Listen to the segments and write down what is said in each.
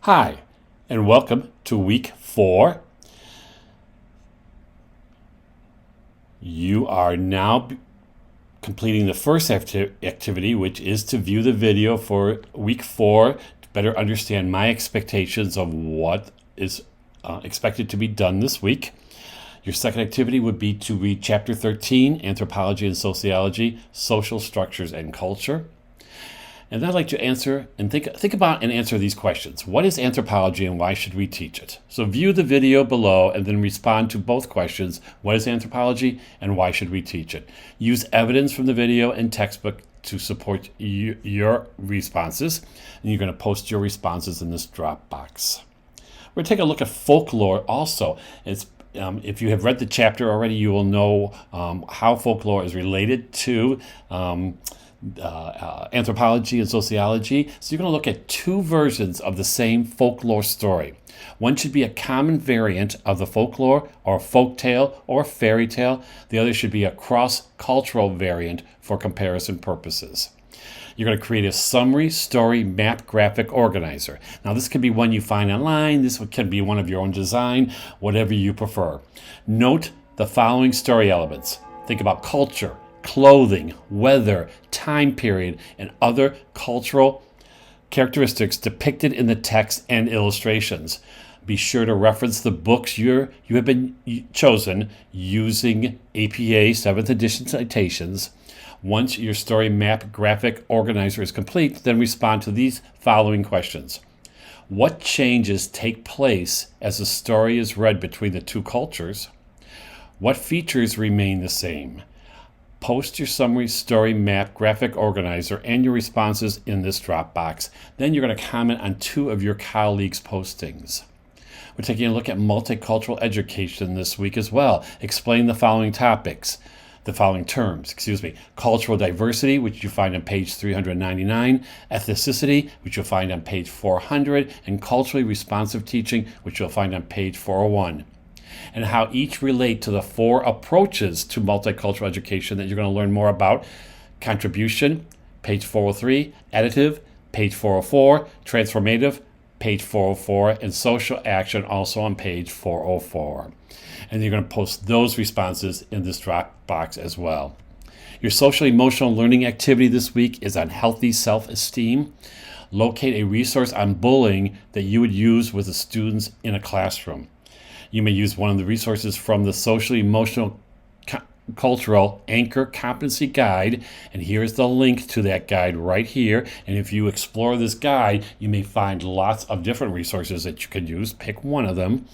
Hi, and welcome to week 4. You are now completing the first activity, which is to view the video for week 4 to better understand my expectations of what is expected to be done this week. Your second activity would be to read Chapter 13, Anthropology and Sociology, Social Structures and Culture. And I'd like to answer and think about and answer these questions. What is anthropology and why should we teach it? So view the video below and then respond to both questions. What is anthropology and why should we teach it? Use evidence from the video and textbook to support your responses. And you're going to post your responses in this drop box. We're going to take a look at folklore also. If you have read the chapter already, you will know how folklore is related to anthropology and sociology. So you're going to look at two versions of the same folklore story. One should be a common variant of the folklore or folk tale or fairy tale. The other should be a cross-cultural variant for comparison purposes. You're going to create a summary story map graphic organizer. Now this can be one you find online. This can be one of your own design, whatever you prefer. Note the following story elements. Think about culture, clothing, weather, time period, and other cultural characteristics depicted in the text and illustrations. Be sure to reference the books you have been chosen using APA 7th edition citations. Once your story map graphic organizer is complete, then respond to these following questions. What changes take place as the story is read between the two cultures? What features remain the same? Post your summary story map graphic organizer and your responses in this drop box. Then you're going to comment on two of your colleagues' postings. We're taking a look at multicultural education this week as well. Explain the following terms. Cultural diversity, which you find on page 399, ethnicity, which you'll find on page 400, and culturally responsive teaching, which you'll find on page 401. And how each relate to the 4 approaches to multicultural education that you're going to learn more about. Contribution, page 403, additive, page 404, transformative, page 404, and social action also on page 404. And you're going to post those responses in this drop box as well. Your social emotional learning activity this week is on healthy self-esteem. Locate a resource on bullying that you would use with the students in a classroom. You may use one of the resources from the Social Emotional Cultural Anchor Competency Guide, and here's the link to that guide right here. And if you explore this guide, you may find lots of different resources that you can use. Pick one of them.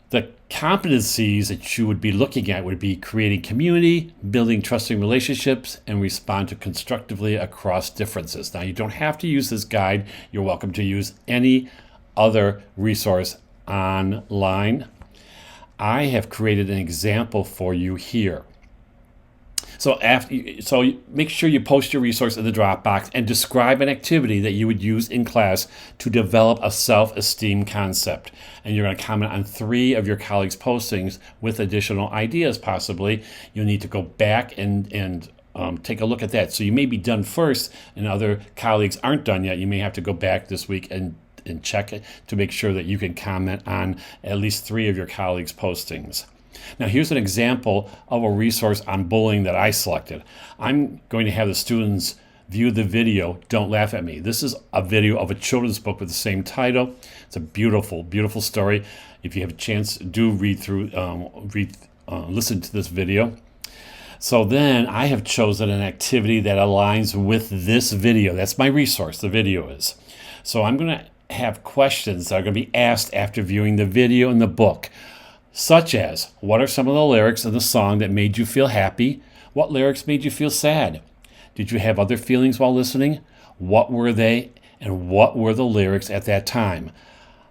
The competencies that you would be looking at would be creating community, building trusting relationships, and respond to constructively across differences. Now, you don't have to use this guide. You're welcome to use any other resource online. I have created an example for you here. So make sure you post your resource in the Dropbox and describe an activity that you would use in class to develop a self-esteem concept. And you're going to comment on 3 of your colleagues' postings with additional ideas possibly. You'll need to go back and take a look at that. So you may be done first and other colleagues aren't done yet. You may have to go back this week and check it to make sure that you can comment on at least 3 of your colleagues' postings. Now here's an example of a resource on bullying that I selected. I'm going to have the students view the video, Don't Laugh at Me. This is a video of a children's book with the same title. It's a beautiful, beautiful story. If you have a chance, do listen to this video. So then I have chosen an activity that aligns with this video. That's my resource, the video is. So I'm going to have questions that are going to be asked after viewing the video and the book, such as, what are some of the lyrics in the song that made you feel happy? What lyrics made you feel sad? Did you have other feelings while listening? What were they, and what were the lyrics at that time?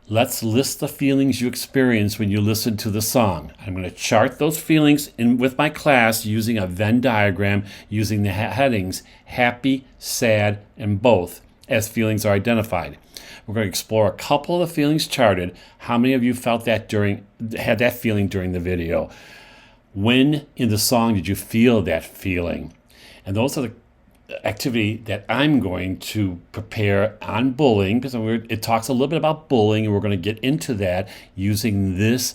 Let's list the feelings you experienced when you listened to the song. I'm going to chart those feelings with my class using a Venn diagram using the headings happy, sad, and both as feelings are identified. We're going to explore a couple of the feelings charted. How many of you had that feeling during the video? When in the song did you feel that feeling? And those are the activity that I'm going to prepare on bullying, because it talks a little bit about bullying, and we're going to get into that using this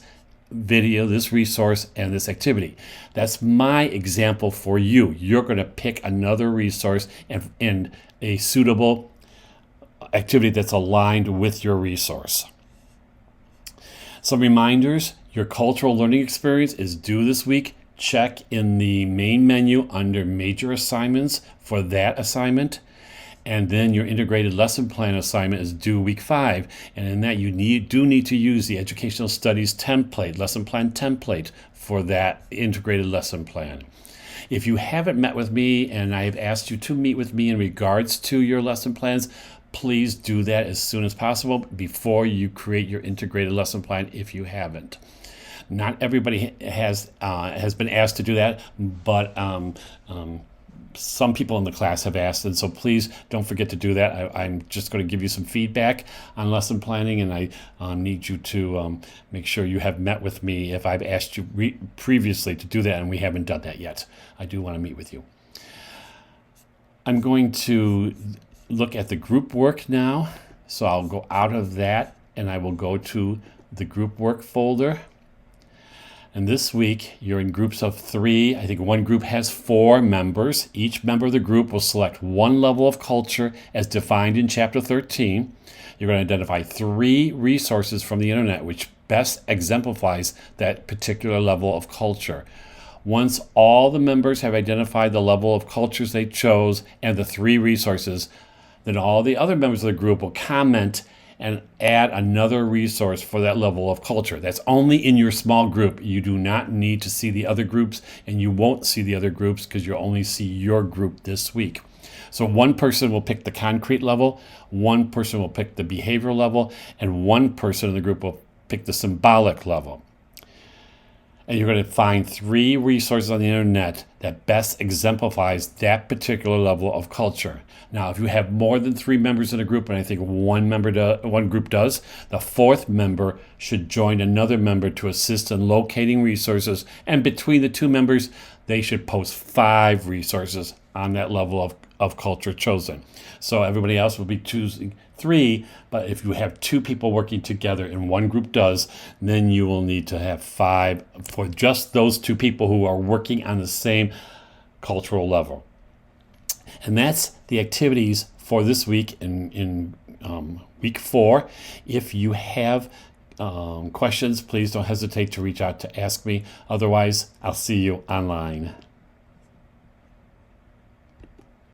video, this resource, and this activity. That's my example for you. You're going to pick another resource and a suitable activity that's aligned with your resource. Some reminders: your cultural learning experience is due this week. Check in the main menu under major assignments for that assignment. And then your integrated lesson plan assignment is due week 5. And in that, you do need to use the educational studies template, lesson plan template, for that integrated lesson plan. If you haven't met with me and I have asked you to meet with me in regards to your lesson plans, please do that as soon as possible before you create your integrated lesson plan if you haven't. Not everybody has been asked to do that, but some people in the class have asked, and so please don't forget to do that. I'm just going to give you some feedback on lesson planning, and I need you to make sure you have met with me if I've asked you previously to do that and we haven't done that yet. I do want to meet with you. I'm going to look at the group work now, so I'll go out of that and I will go to the group work folder. And this week, you're in groups of 3. I think one group has 4 members. Each member of the group will select one level of culture as defined in Chapter 13. You're going to identify 3 resources from the internet which best exemplifies that particular level of culture. Once all the members have identified the level of cultures they chose and the 3 resources, then all the other members of the group will comment and add another resource for that level of culture. That's only in your small group. You do not need to see the other groups, and you won't see the other groups because you'll only see your group this week. So one person will pick the concrete level, one person will pick the behavioral level, and one person in the group will pick the symbolic level. And you're going to find 3 resources on the internet that best exemplifies that particular level of culture. Now, if you have more than 3 members in a group, and I think one group does, the 4th member should join another member to assist in locating resources. And between the 2 members, they should post 5 resources on that level of culture chosen. So everybody else will be choosing 3, but if you have 2 people working together and one group does, then you will need to have 5 for just those 2 people who are working on the same cultural level. And that's the activities for this week in week 4. If you have questions, please don't hesitate to reach out to ask me. Otherwise, I'll see you online.